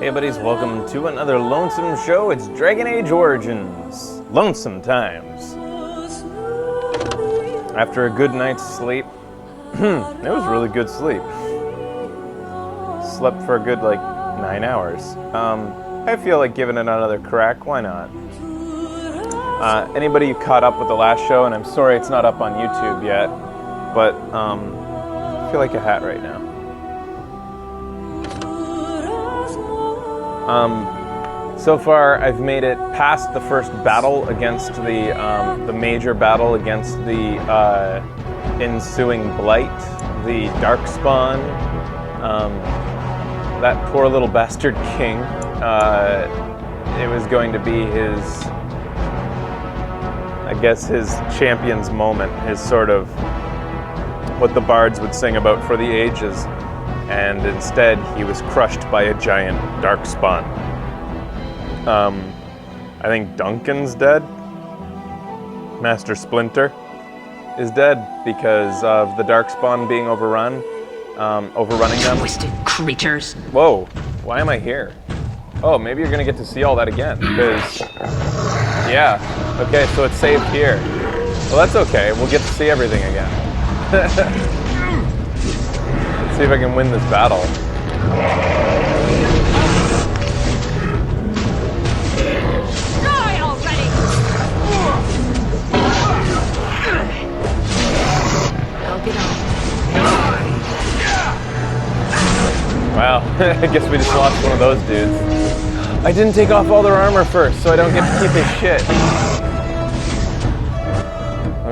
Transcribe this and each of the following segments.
Hey buddies, welcome to another Lonesome show. It's Dragon Age Origins. Lonesome times. After a good night's sleep, it was really good sleep. Slept for a good 9 hours. I feel like giving it another crack, why not? Anybody who caught up with the last show, and I'm sorry it's not up on YouTube yet, but I feel like a hat right now. So far, I've made it past the first battle against the major battle against the ensuing blight, the Darkspawn. That poor little bastard king. It was going to be his, I guess, his champion's moment, his sort of what the bards would sing about for the ages. And instead, he was crushed by a giant Darkspawn. I think Duncan's dead. Master Splinter is dead because of the Darkspawn being overrunning them. Twisted creatures. Whoa, why am I here? Oh, maybe you're gonna get to see all that again, because, yeah. Okay, so it's saved here. Well, that's okay, we'll get to see everything again. Let's see if I can win this battle. Die already! I'll get on. Wow, I guess we just lost one of those dudes. I didn't take off all their armor first, so I don't get to keep his shit. Let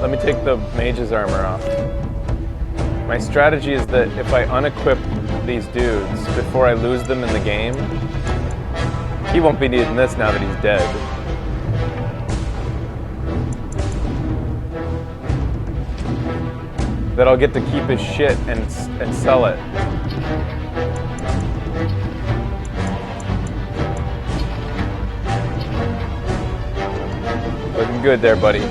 me take the mage's armor off. My strategy is that if I unequip these dudes before I lose them in the game, he won't be needing this now that he's dead. That I'll get to keep his shit and sell it. Looking good there, buddy.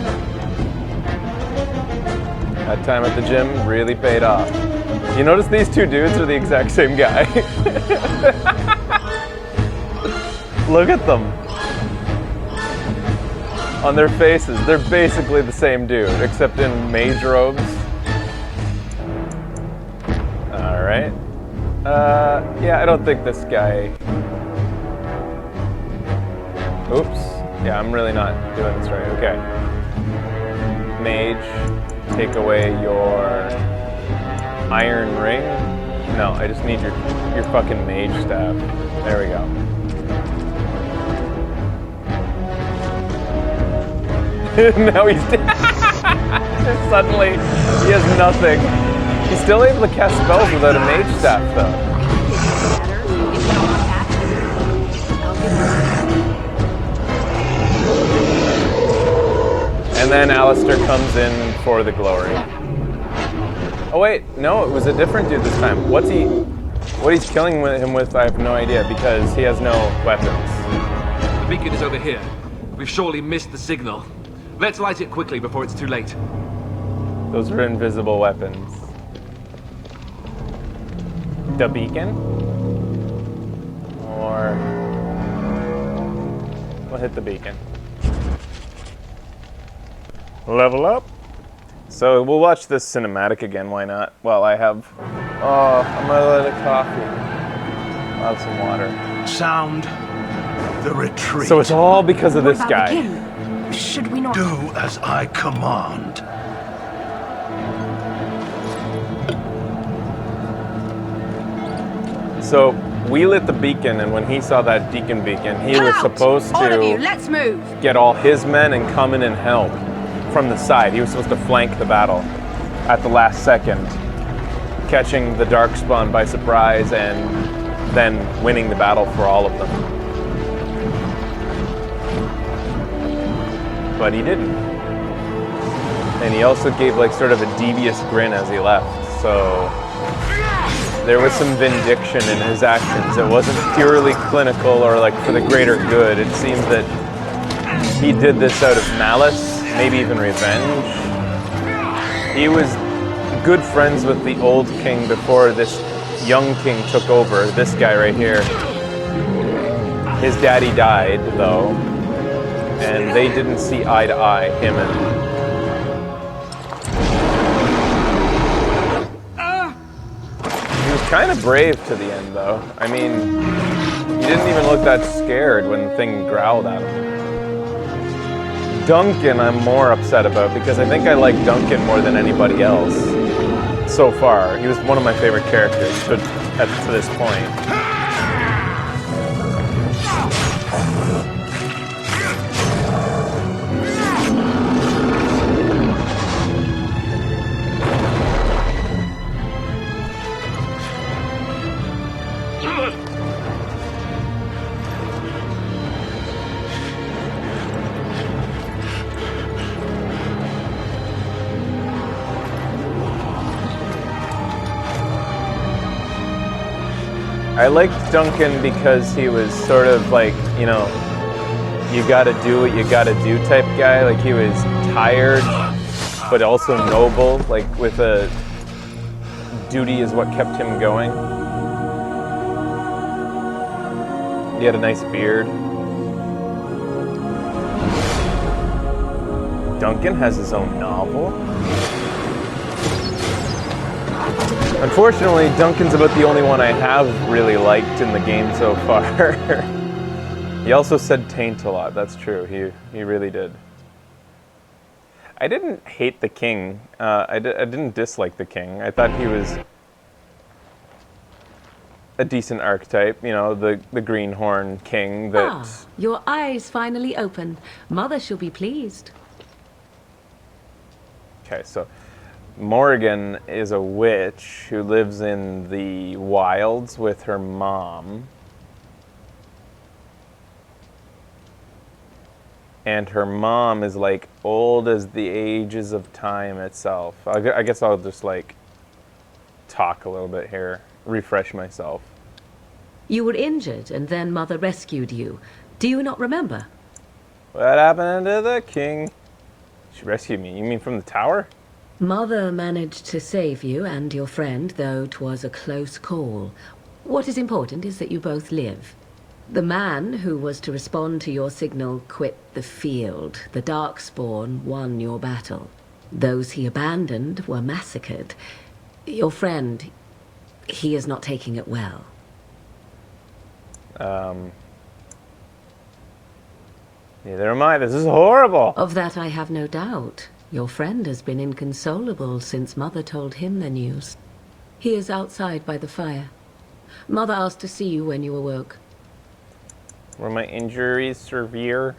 That time at the gym really paid off. You notice these two dudes are the exact same guy? Look at them. On their faces, they're basically the same dude, except in mage robes. Alright. Yeah, I don't think this guy... Oops. Yeah, I'm really not doing this right. Okay. Mage. Take away your iron ring. No, I just need your fucking mage staff. There we go. Now he's dead. Suddenly, he has nothing. He's still able to cast spells without a mage staff, though. And then Alistair comes in for the glory. Oh wait, no, it was a different dude this time. What he's killing him with, I have no idea, because he has no weapons. The beacon is over here. We've surely missed the signal. Let's light it quickly before it's too late. Those are invisible weapons. The beacon? Or... we'll hit the beacon. Level up. So we'll watch this cinematic again, why not? Well, I have... Oh, I'm gonna let it coffee. I'll have some water. Sound the retreat. So it's all because of this guy. Should we not... Do as I command. So we lit the beacon, and when he saw that deacon beacon, he was supposed All of you, to let's move. get all his men and come in and help from the side. He was supposed to flank the battle at the last second, catching the Darkspawn by surprise and then winning the battle for all of them. But he didn't. And he also gave sort of a devious grin as he left, so there was some vindication in his actions. It wasn't purely clinical or for the greater good. It seemed that he did this out of malice, maybe even revenge. He was good friends with the old king before this young king took over, this guy right here. His daddy died, though, and they didn't see eye to eye, him and... He was kind of brave to the end, though. I mean, he didn't even look that scared when the thing growled at him. Duncan I'm more upset about, because I think I like Duncan more than anybody else so far. He was one of my favorite characters to this point. I liked Duncan because he was sort of like, you know, you gotta do what you gotta do type guy. Like, he was tired, but also noble, like with a duty is what kept him going. He had a nice beard. Duncan has his own novel. Unfortunately, Duncan's about the only one I have really liked in the game so far. He also said taint a lot, that's true, he really did. I didn't hate the king, I didn't dislike the king. I thought he was a decent archetype, you know, the greenhorn king that... Ah, your eyes finally open. Mother shall be pleased. Okay, so... Morrigan is a witch who lives in the wilds with her mom. And her mom is like old as the ages of time itself. I guess I'll just like talk a little bit here, refresh myself. You were injured and then Mother rescued you. Do you not remember? What happened to the king? She rescued me. You mean from the tower? Mother managed to save you and your friend, though 'twas a close call. What is important is that you both live. The man who was to respond to your signal quit the field. The Darkspawn won your battle. Those he abandoned were massacred. Your friend, he is not taking it well. Neither am I. This is horrible. Of that I have no doubt. Your friend has been inconsolable since Mother told him the news. He is outside by the fire. Mother asked to see you when you awoke. Were my injuries severe?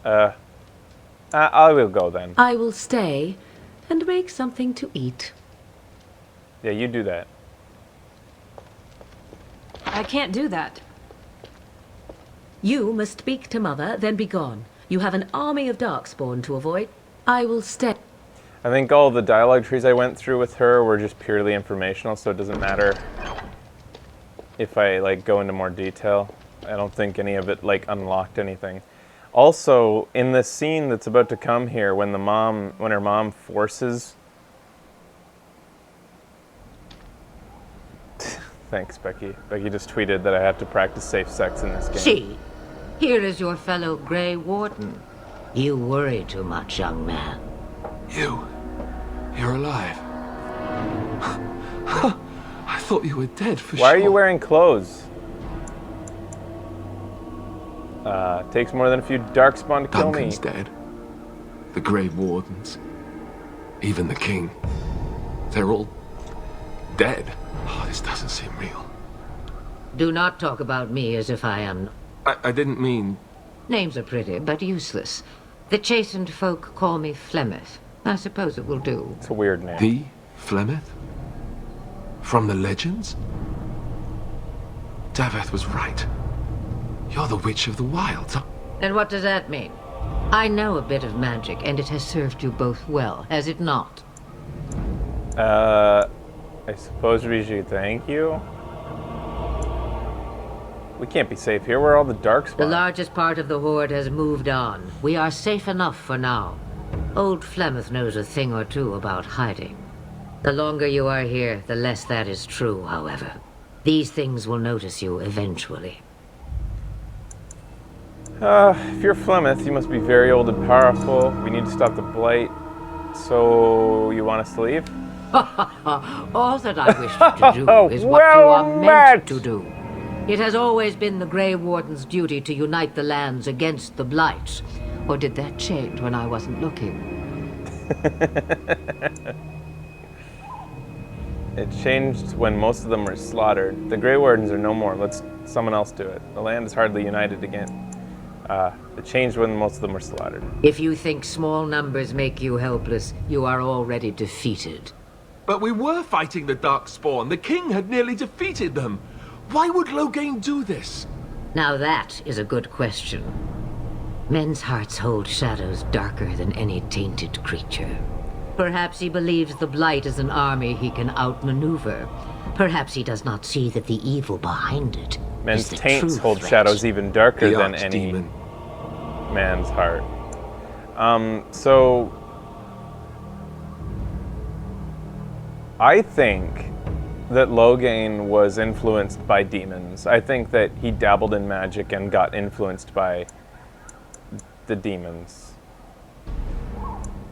I will go then. I will stay and make something to eat. Yeah, you do that. I can't do that. You must speak to Mother, then be gone. You have an army of Darkspawn to avoid. I will stay. I think all the dialogue trees I went through with her were just purely informational, so it doesn't matter if I like go into more detail. I don't think any of it like unlocked anything. Also, in the scene that's about to come here, when her mom forces... Thanks, Becky. Becky just tweeted that I have to practice safe sex in this game. See, here is your fellow Grey Warden. You worry too much, young man. You're alive. I thought you were dead for sure. Why are you wearing clothes? Takes more than a few Darkspawn to kill me. Duncan's dead. The Grey Wardens. Even the King. They're all dead. Oh, this doesn't seem real. Do not talk about me as if I am... I didn't mean... Names are pretty, but useless. The chastened folk call me Flemeth. I suppose it will do. It's a weird name. The Flemeth? From the legends? Daveth was right. You're the Witch of the Wilds. And what does that mean? I know a bit of magic, and it has served you both well, has it not? I suppose we should thank you. We can't be safe here. Where are all the Darkspawn? The largest part of the Horde has moved on. We are safe enough for now. Old Flemeth knows a thing or two about hiding. The longer you are here, the less that is true, however. These things will notice you eventually. If you're Flemeth, you must be very old and powerful. We need to stop the Blight. So, you want us to leave? All that I wish to do is what you are meant to do. It has always been the Grey Warden's duty to unite the lands against the Blight. Or did that change when I wasn't looking? It changed when most of them were slaughtered. The Grey Wardens are no more. Let someone else do it. The land is hardly united again. It changed when most of them were slaughtered. If you think small numbers make you helpless, you are already defeated. But we were fighting the Darkspawn. The king had nearly defeated them. Why would Loghain do this? Now that is a good question. Men's hearts hold shadows darker than any tainted creature. Perhaps he believes the Blight is an army he can outmaneuver. Perhaps he does not see that the evil behind it Men's is the taints true hold threat. shadows even darker The than any Archdemon. man's heart. So I think that Loghain was influenced by demons. I think that he dabbled in magic and got influenced by the demons.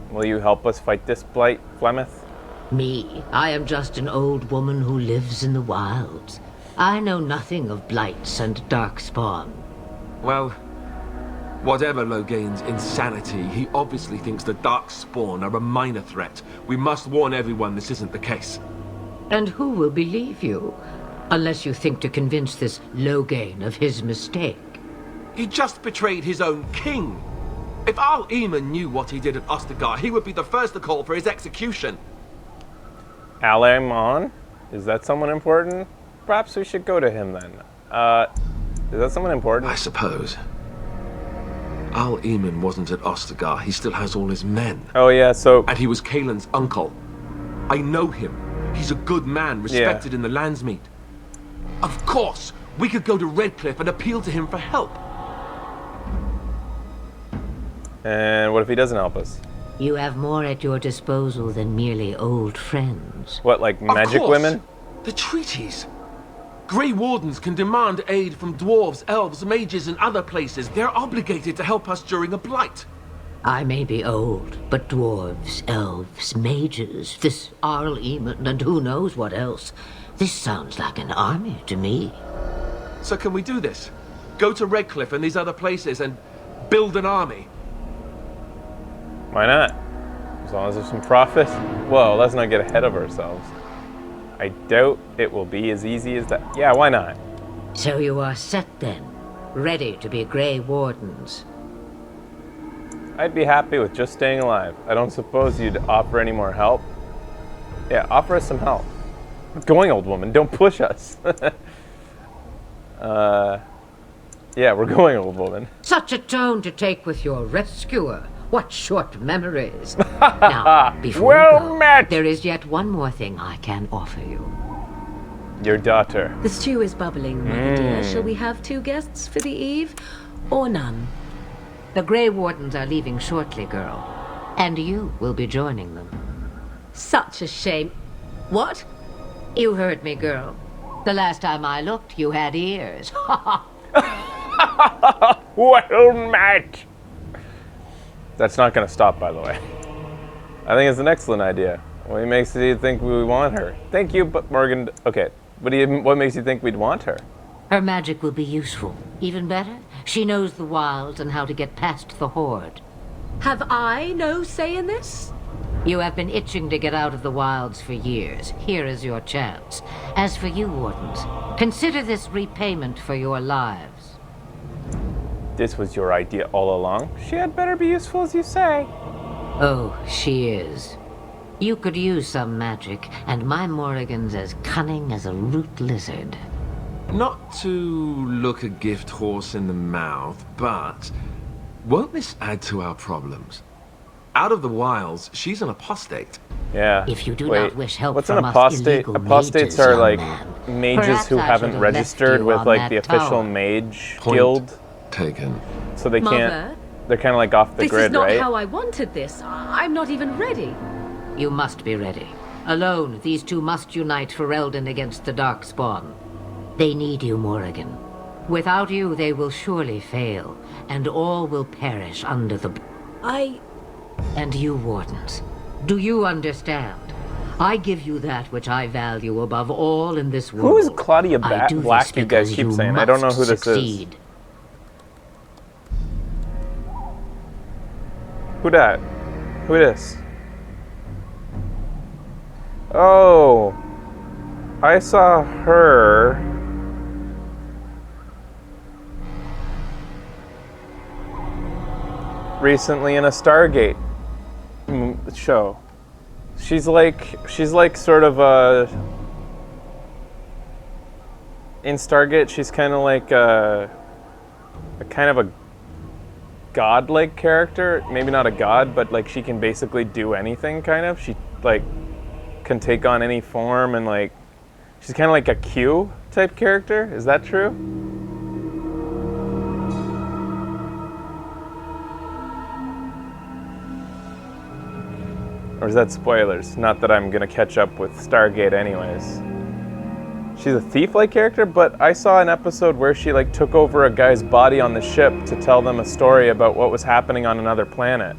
Will you help us fight this Blight, Flemeth? Me? I am just an old woman who lives in the wilds. I know nothing of blights and darkspawn. Well, whatever Loghain's insanity, he obviously thinks the Darkspawn are a minor threat. We must warn everyone this isn't the case. And who will believe you? Unless you think to convince this Loghain of his mistake. He just betrayed his own king. If Al Eamon knew what he did at Ostagar, he would be the first to call for his execution. Alamon? Is that someone important? Perhaps we should go to him then. Is that someone important? I suppose. Al Eamon wasn't at Ostagar. He still has all his men. Oh yeah, so And he was Kaelin's uncle. I know him. He's a good man, respected in the Landsmeet. Of course, we could go to Redcliffe and appeal to him for help. and what if he doesn't help us? You have more at your disposal than merely old friends. What, like Of magic course. women? The treaties. Grey Wardens can demand aid from dwarves, elves, mages, and other places. They're obligated to help us during a blight. I may be old, but dwarves, elves, mages, this Arl Eamon, and who knows what else. This sounds like an army to me. So can we do this? Go to Redcliffe and these other places and build an army? Why not? As long as there's some profit. Whoa, let's not get ahead of ourselves. I doubt it will be as easy as that. Yeah, why not? So you are set then, ready to be Grey Wardens. I'd be happy with just staying alive. I don't suppose you'd offer any more help? Yeah, offer us some help. We're going, old woman. Don't push us. Yeah, we're going, old woman. Such a tone to take with your rescuer. What short memories. Now, before Well we go, met! there is yet one more thing I can offer you. Your daughter. The stew is bubbling, my dear. Shall we have 2 guests for the eve? Or none? The Grey Wardens are leaving shortly, girl. And you will be joining them. Such a shame. What? You heard me, girl. The last time I looked, you had ears. Well met! That's not going to stop, by the way. I think it's an excellent idea. What makes you think we want her? Thank you, but Morgan... Okay, what makes you think we'd want her? Her magic will be useful. Even better, she knows the wilds and how to get past the Horde. Have I no say in this? You have been itching to get out of the wilds for years. Here is your chance. As for you, Wardens, consider this repayment for your lives. This was your idea all along. She had better be useful as you say. Oh, she is. You could use some magic, and my Morrigan's as cunning as a root lizard. Not to look a gift horse in the mouth, but won't this add to our problems? Out of the wilds, she's an apostate. Yeah. If you do Wait, not wish help what's from an us apostate? illegal Apostates mages, are young like man. mages Perhaps who I haven't should have left registered you with on like that the official tower. mage Point guild, taken. so they can't. Mother, They're kind of like off the this grid, is not right? how I wanted this. I'm not even ready. You must be ready. Alone, these two must unite Ferelden against the Darkspawn. They need you, Morrigan. Without you, they will surely fail, and all will perish under the... And you, Wardens, do you understand? I give you that which I value above all in this world. Who is Claudia I do Black, this you guys because keep saying? I don't know who this succeed. is. Who dat? Who this? Oh, I saw her. Recently in a Stargate show. She's like sort of a... In Stargate, she's kind of like a kind of a god-like character. Maybe not a god, but like she can basically do anything, kind of. She like can take on any form, and like she's kind of like a Q type character. Is that true? Or is that spoilers? Not that I'm gonna catch up with Stargate anyways. She's a thief-like character, but I saw an episode where she like took over a guy's body on the ship to tell them a story about what was happening on another planet.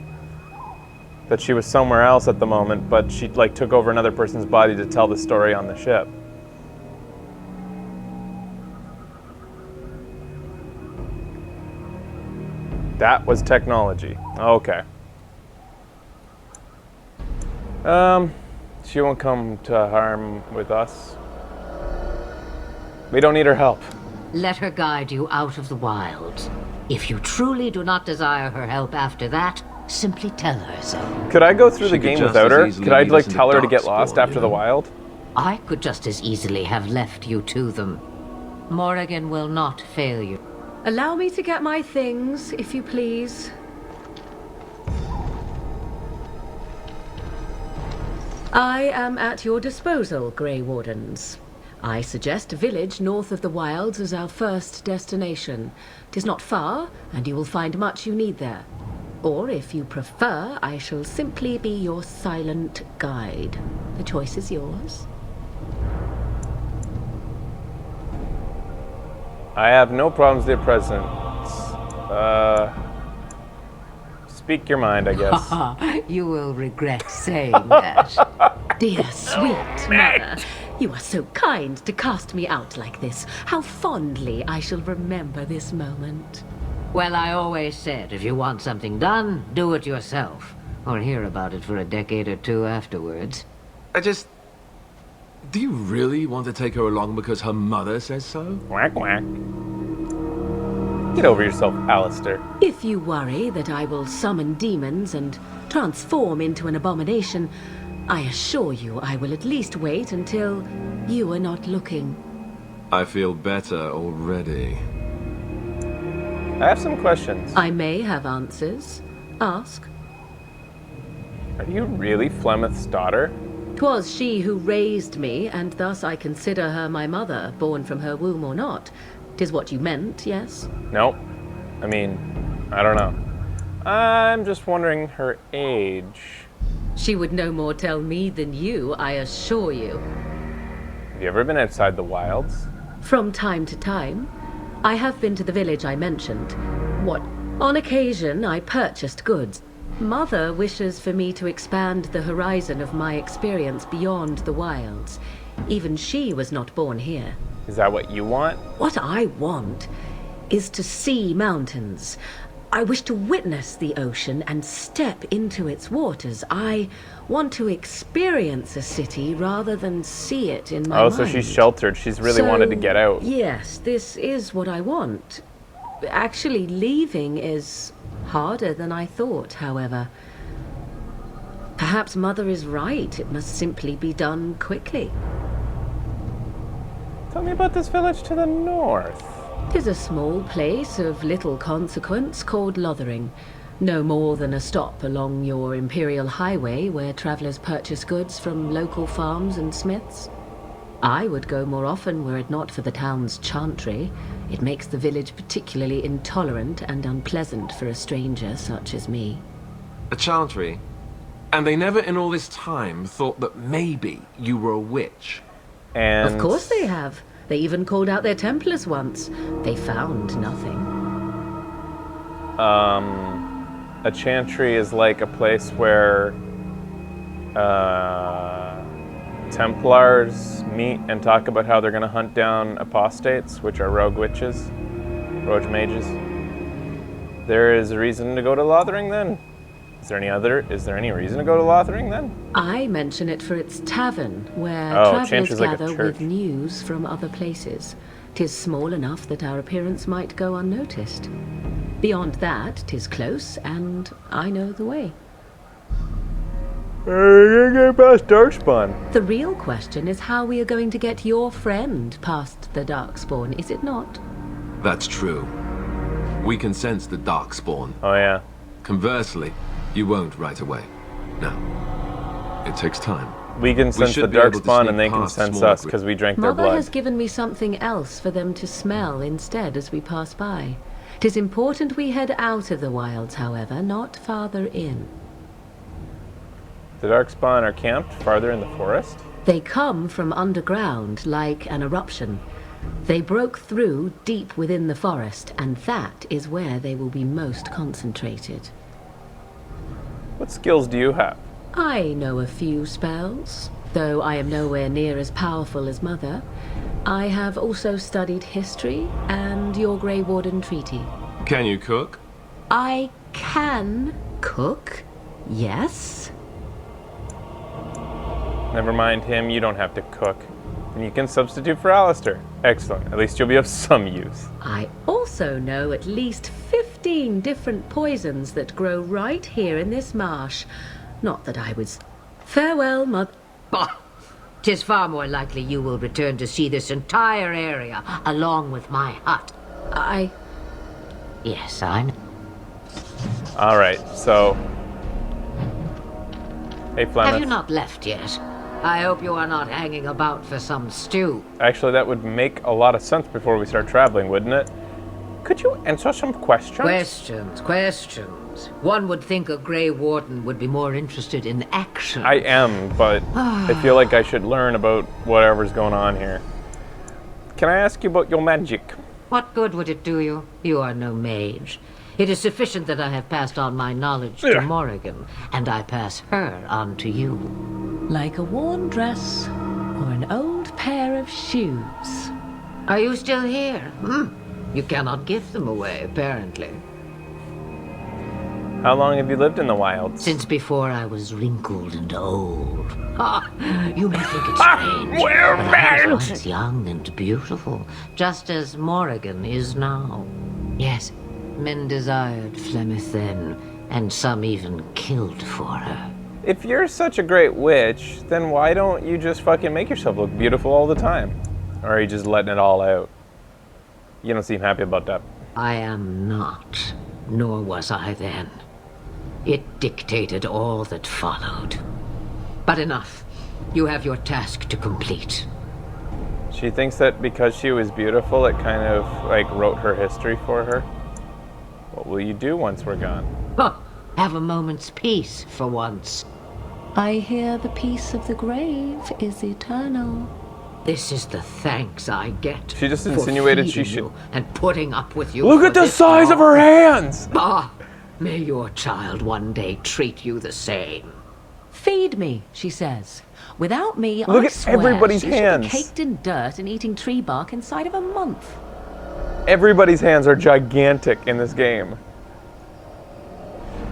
That she was somewhere else at the moment, but she like took over another person's body to tell the story on the ship. That was technology. Okay. She won't come to harm with us. We don't need her help. Let her guide you out of the wilds. If you truly do not desire her help after that, simply tell her so. Could I go through She the could game just without as her? easily Could I lead like us into tell her to get Darkspawn, lost you after the know? wild? I could just as easily have left you to them. Morrigan will not fail you. Allow me to get my things, if you please. I am at your disposal, Grey Wardens. I suggest a village north of the wilds as our first destination. 'Tis not far, and you will find much you need there. Or, if you prefer, I shall simply be your silent guide. The choice is yours. I have no problems, dear President. Speak your mind, I guess. You will regret saying that. Dear sweet mother, you are so kind to cast me out like this. How fondly I shall remember this moment. Well, I always said, if you want something done, do it yourself. Or hear about it for a decade or two afterwards. Do you really want to take her along because her mother says so? Quack, quack. Get over yourself, Alistair. If you worry that I will summon demons and transform into an abomination, I assure you I will at least wait until you are not looking. I feel better already. I have some questions. I may have answers. Ask. Are you really Flemeth's daughter? 'Twas she who raised me, and thus I consider her my mother, born from her womb or not. 'Tis what you meant, yes? Nope. I mean, I don't know. I'm just wondering her age. She would no more tell me than you, I assure you. Have you ever been outside the wilds? From time to time. I have been to the village I mentioned. What? On occasion, I purchased goods. Mother wishes for me to expand the horizon of my experience beyond the wilds. Even she was not born here. Is that what you want? What I want is to see mountains. I wish to witness the ocean and step into its waters. I want to experience a city rather than see it in my mind. Oh, so she's sheltered. She's really wanted to get out. Yes, this is what I want. Actually, leaving is harder than I thought, however. Perhaps Mother is right. It must simply be done quickly. Tell me about this village to the north. 'Tis a small place of little consequence called Lothering. No more than a stop along your Imperial Highway where travelers purchase goods from local farms and smiths. I would go more often were it not for the town's chantry. It makes the village particularly intolerant and unpleasant for a stranger such as me. A chantry? And they never in all this time thought that maybe you were a witch. And Of course they have. They even called out their Templars once. They found nothing. a chantry is like a place where Templars meet and talk about how they're going to hunt down apostates, which are rogue witches, rogue mages. There is a reason to go to Lothering then? Is there any reason to go to Lothering then? I mention it for its tavern, where Oh, travellers Chantry's like a gather church. with news from other places. 'Tis small enough that our appearance might go unnoticed. Beyond that, 'tis close, and I know the way. You're gonna get past Darkspawn. The real question is how we are going to get your friend past the Darkspawn, is it not? That's true. We can sense the Darkspawn. Oh yeah. Conversely, you won't right away. No. It takes time. We can sense the should be able to Darkspawn sneak and they can past sense small us because we drank their Mother blood. has given me something else for them to smell instead as we pass by. 'Tis important we head out of the wilds, however, not farther in. The Darkspawn are camped farther in the forest? They come from underground, like an eruption. They broke through deep within the forest, and that is where they will be most concentrated. What skills do you have? I know a few spells, though I am nowhere near as powerful as Mother. I have also studied history and your Grey Warden Treaty. Can you cook? I can cook, yes. Never mind him, you don't have to cook. And you can substitute for Alistair. Excellent. At least you'll be of some use. I also know at least 15 different poisons that grow right here in this marsh. Not that I was... Farewell, Mother. Bah! 'Tis far more likely you will return to see this entire area, along with my hut. Yes, I know. Alright, so... Hey, Flemeth. Have you not left yet? I hope you are not hanging about for some stew. Actually, that would make a lot of sense before we start traveling, wouldn't it? Could you answer some questions? Questions. One would think a Grey Warden would be more interested in action. I am, but I feel like I should learn about whatever's going on here. Can I ask you about your magic? What good would it do you? You are no mage. It is sufficient that I have passed on my knowledge to Morrigan, and I pass her on to you. Like a worn dress or an old pair of shoes. Are you still here? You cannot give them away, apparently. How long have you lived in the wilds? Since before I was wrinkled and old. You may think it strange, but I was once young and beautiful, just as Morrigan is now. Yes, men desired Flemeth then, and some even killed for her. If you're such a great witch, then why don't you just fucking make yourself look beautiful all the time? Or are you just letting it all out? You don't seem happy about that. I am not, nor was I then. It dictated all that followed. But enough. You have your task to complete. She thinks that because she was beautiful, it kind of, like, wrote her history for her. What will you do once we're gone? Have a moment's peace for once. I hear the peace of the grave is eternal. This is the thanks I get. She just for insinuated she feeding should... you and putting up with you. Look for at the this size of long. her hands! Bah! May your child one day treat you the same. Feed me, she says. Without me, Look I at swear everybody's she should be hands. caked in dirt and eating tree bark inside of a month. Everybody's hands are gigantic in this game.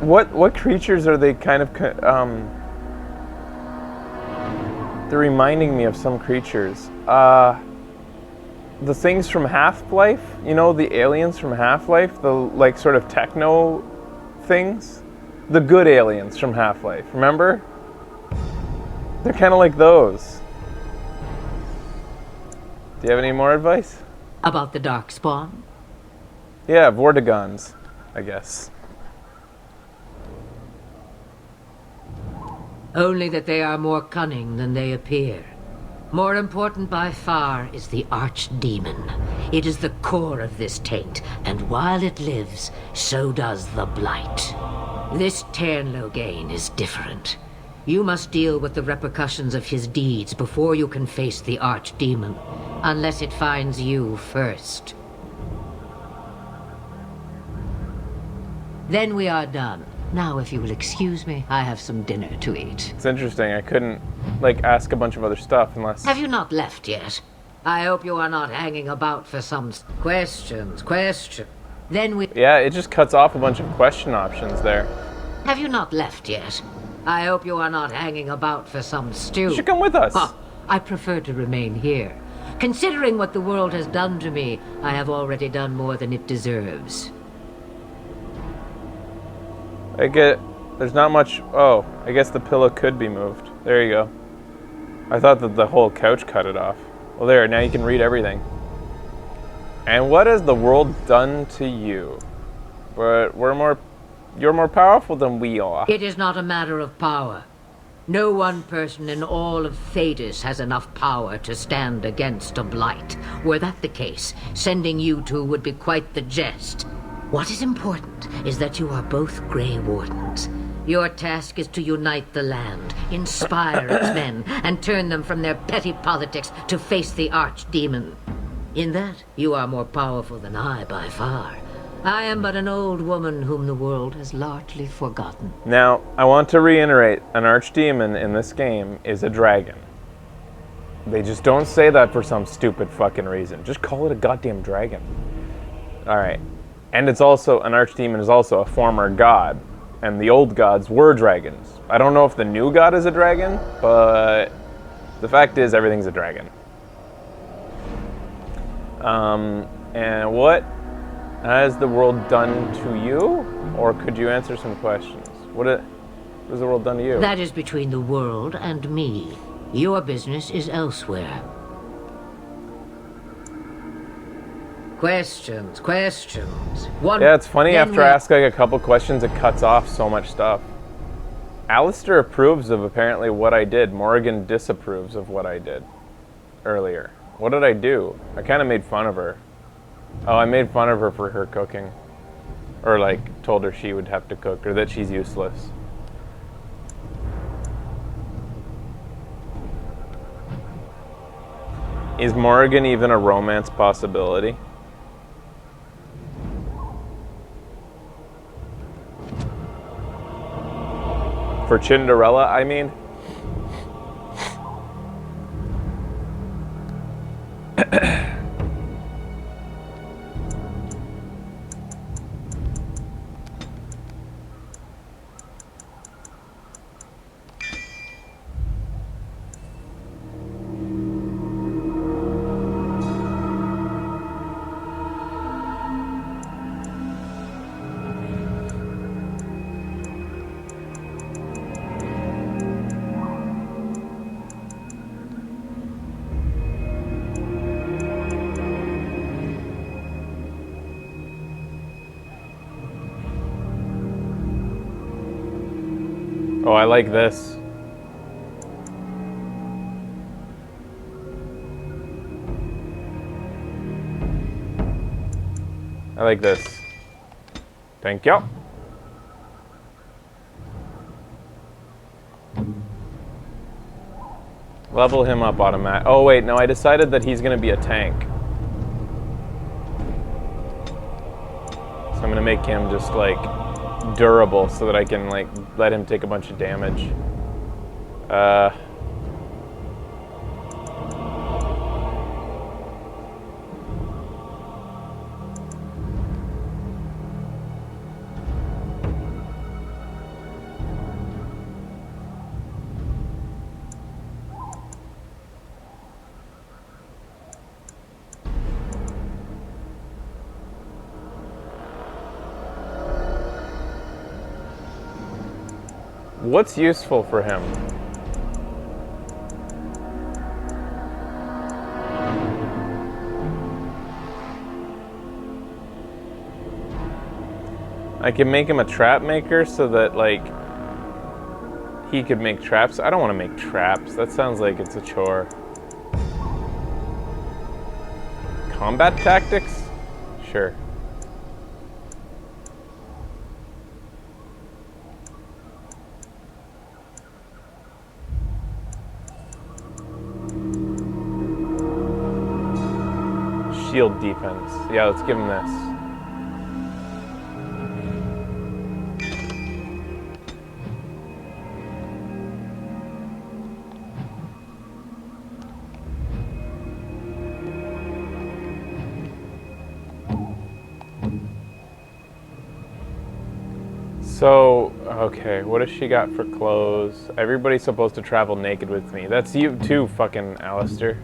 What creatures are they kind of... They're reminding me of some creatures. The things from Half-Life, you know, the aliens from Half-Life, the like sort of techno things, the good aliens from Half-Life. Remember? They're kind of like those. Do you have any more advice? About the Darkspawn? Yeah, Vortigons, I guess. Only that they are more cunning than they appear. More important by far is the Archdemon. It is the core of this taint, and while it lives, so does the Blight. This Tairn Loghain is different. You must deal with the repercussions of his deeds before you can face the Archdemon, unless it finds you first. Then we are done. Now, if you will excuse me, I have some dinner to eat. It's interesting. I couldn't, like, ask a bunch of other stuff unless... Have you not left yet? I hope you are not hanging about for some questions. Then we... Yeah, it just cuts off a bunch of question options there. Have you not left yet? I hope you are not hanging about for some stew. You should come with us. Huh. I prefer to remain here. Considering what the world has done to me, I have already done more than it deserves. There's not much... Oh, I guess the pillow could be moved. There you go. I thought that the whole couch cut it off. Well, there, now you can read everything. And what has the world done to you? But you're more powerful than we are. It is not a matter of power. No one person in all of Thedas has enough power to stand against a blight. Were that the case, sending you two would be quite the jest. What is important is that you are both Grey Wardens. Your task is to unite the land, inspire its men, and turn them from their petty politics to face the Archdemon. In that, you are more powerful than I by far. I am but an old woman whom the world has largely forgotten. Now, I want to reiterate, an Archdemon in this game is a dragon. They just don't say that for some stupid fucking reason. Just call it a goddamn dragon. Alright. And it's also, an Archdemon is also a former god. And the old gods were dragons. I don't know if the new god is a dragon, but the fact is everything's a dragon. And what has the world done to you? Or could you answer some questions? What has the world done to you? That is between the world and me. Your business is elsewhere. Questions. Yeah, it's funny after I ask like a couple questions, it cuts off so much stuff. Alistair approves of apparently what I did. Morrigan disapproves of what I did earlier. What did I do? I kind of made fun of her. Oh, I made fun of her for her cooking. Or like told her she would have to cook or that she's useless. Is Morrigan even a romance possibility? For Cinderella, I mean. Oh, I like this. I like this. Thank you. Level him up automatic. Oh wait, no, I decided that he's gonna be a tank. So I'm gonna make him just like durable so that I can like let him take a bunch of damage. What's useful for him? I can make him a trap maker so that, like, he could make traps. I don't want to make traps. That sounds like it's a chore. Combat tactics? Sure. shield defense. Yeah, let's give him this. So, okay, what has she got for clothes? Everybody's supposed to travel naked with me. That's you too, fucking Alistair.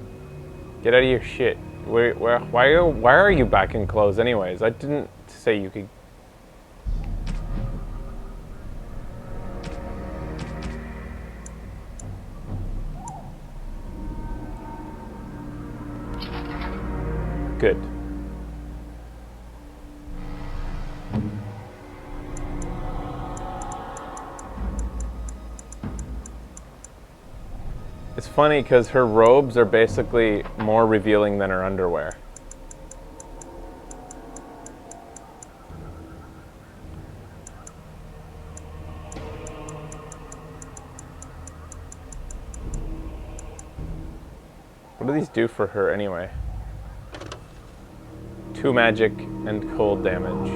Get out of your shit. Why are you back in clothes anyways? I didn't say you could... Good. It's funny because her robes are basically more revealing than her underwear. What do these do for her anyway? 2 magic and cold damage.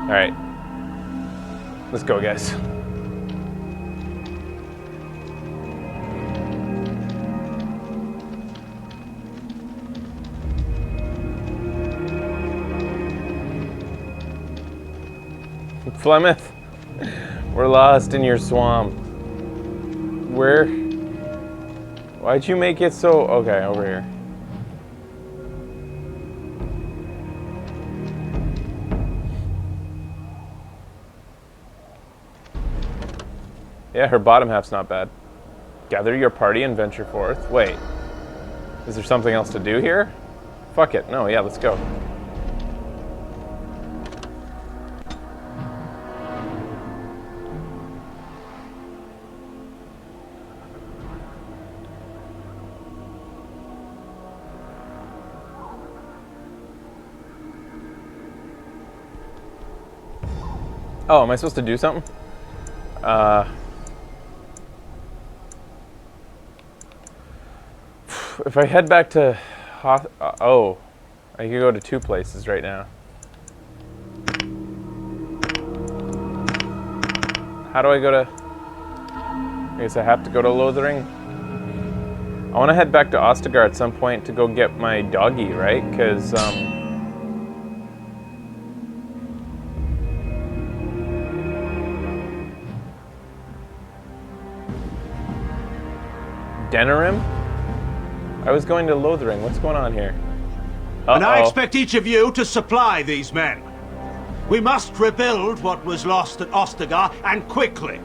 Alright. Let's go, guys. Flemeth, we're lost in your swamp. Where? Why'd you make it so... Okay, over here. Yeah, her bottom half's not bad. Gather your party and venture forth. Wait. Is there something else to do here? Fuck it. No, yeah, let's go. Oh, am I supposed to do something? If I head back to oh, I could go to 2 places right now. How do I go to... I guess I have to go to Lothering. I want to head back to Ostagar at some point to go get my doggy, right? Because, Denerim? I was going to Lothering. What's going on here? Uh-oh. And I expect each of you to supply these men. We must rebuild what was lost at Ostagar, and quickly.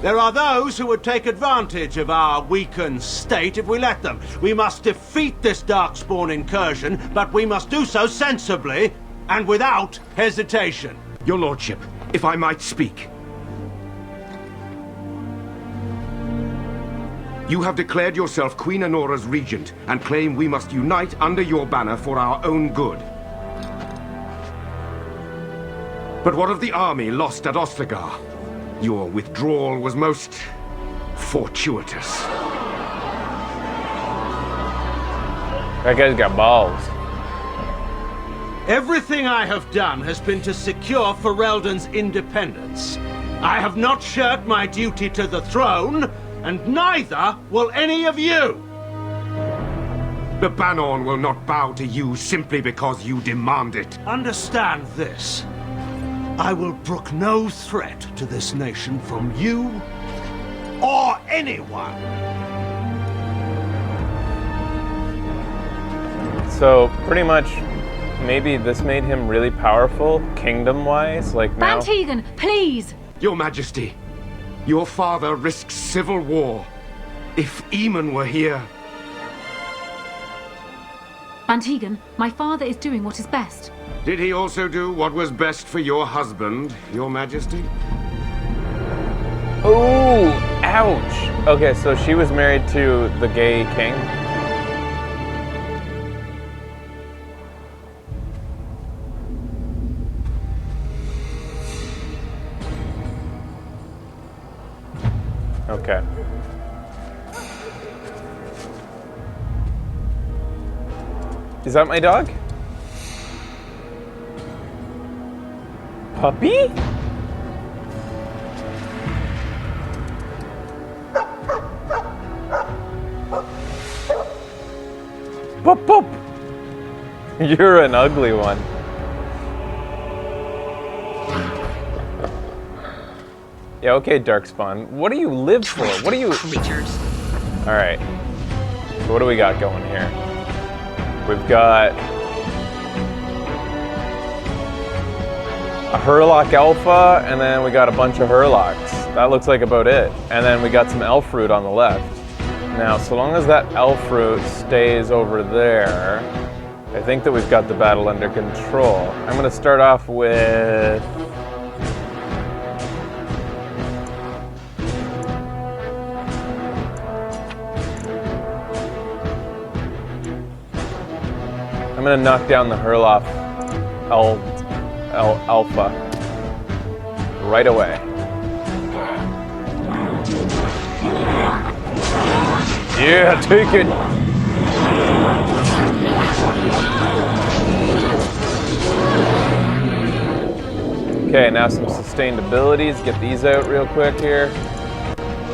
There are those who would take advantage of our weakened state if we let them. We must defeat this Darkspawn incursion, but we must do so sensibly and without hesitation. Your Lordship, if I might speak. You have declared yourself Queen Anora's regent, and claim we must unite under your banner for our own good. But what of the army lost at Ostagar? Your withdrawal was most fortuitous. That guy's got balls. Everything I have done has been to secure Ferelden's independence. I have not shirked my duty to the throne, and neither will any of you! The Bannorn will not bow to you simply because you demand it. Understand this. I will brook no threat to this nation from you or anyone. So, pretty much, maybe this made him really powerful, kingdom-wise, like now... Van Tegan, please! Your Majesty, your father risks civil war. If Eamon were here... Van Tegan, my father is doing what is best. Did he also do what was best for your husband, Your Majesty? Ooh, ouch! Okay, so she was married to the gay king? Okay. Is that my dog? Puppy? Boop boop! You're an ugly one. Yeah, okay, Darkspawn. What do you live for? What do you... Creatures. Alright. So what do we got going here? We've got... a Hurlock Alpha, and then we got a bunch of Hurlocks. That looks like about it. And then we got some Elfroot on the left. Now, so long as that Elfroot stays over there, I think that we've got the battle under control. I'm going to start off with... I'm going to knock down the Hurlock Alpha right away. Yeah, take it! Okay, now some sustained abilities. Get these out real quick here.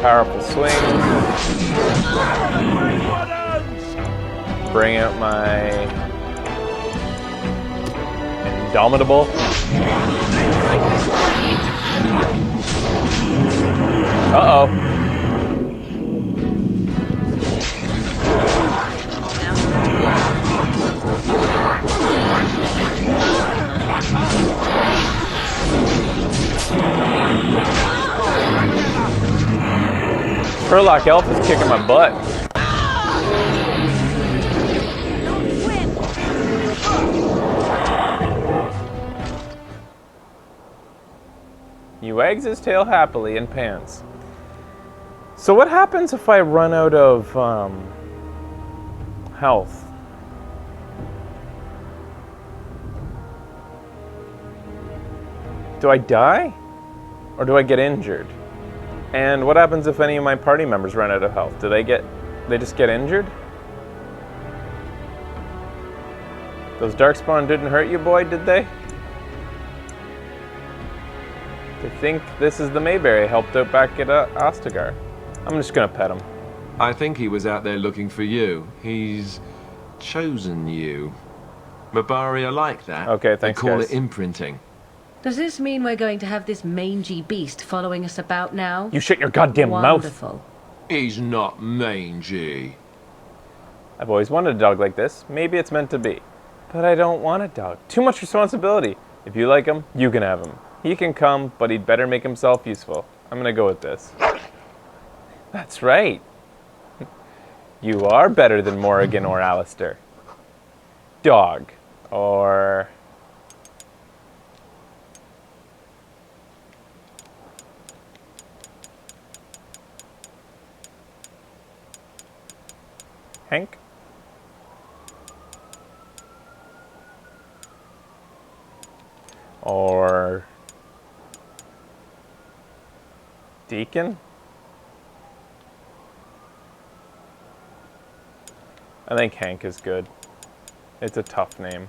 Powerful swings. Bring out my Indomitable. Uh-oh. Hurlock Elf is kicking my butt. He wags his tail happily and pants. So what happens if I run out of health? Do I die? Or do I get injured? And what happens if any of my party members run out of health? Do they just get injured? Those Darkspawn didn't hurt you, boy, did they? They think this is the Mayberry helped out back at Ostagar. I'm just gonna pet him. I think he was out there looking for you. He's chosen you. Mabari are like that. Okay, thanks, They call guys. it imprinting. Does this mean we're going to have this mangy beast following us about now? You shut your goddamn mouth. Wonderful. He's not mangy. I've always wanted a dog like this. Maybe it's meant to be. But I don't want a dog. Too much responsibility. If you like him, you can have him. He can come, but he'd better make himself useful. I'm gonna go with this. That's right. You are better than Morrigan or Alistair. Dog. Or... Hank? Or... Deacon? I think Hank is good. It's a tough name.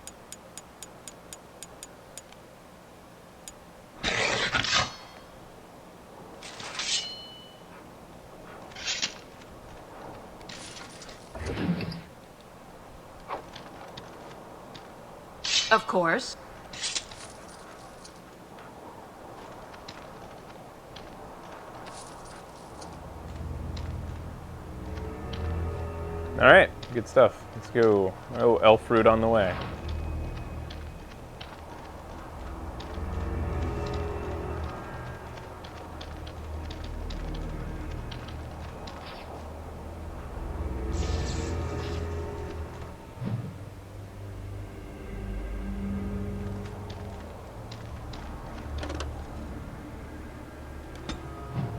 Of course. All right, good stuff. Let's go. Oh, Elfroot on the way.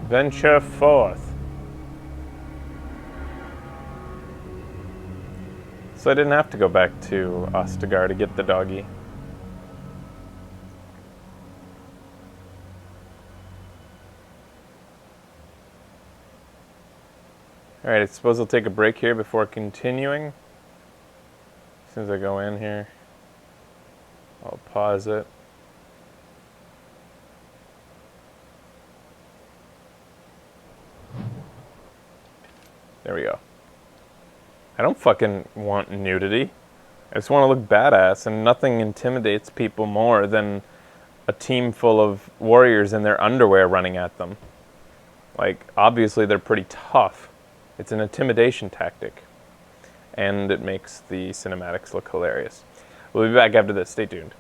Venture forth. So I didn't have to go back to Ostagar to get the doggy. Alright, I suppose I'll take a break here before continuing. soon as I go in here, I'll pause it. There we go. I don't fucking want nudity. I just want to look badass, and nothing intimidates people more than a team full of warriors in their underwear running at them. Like, obviously they're pretty tough. It's an intimidation tactic. And it makes the cinematics look hilarious. We'll be back after this. Stay tuned.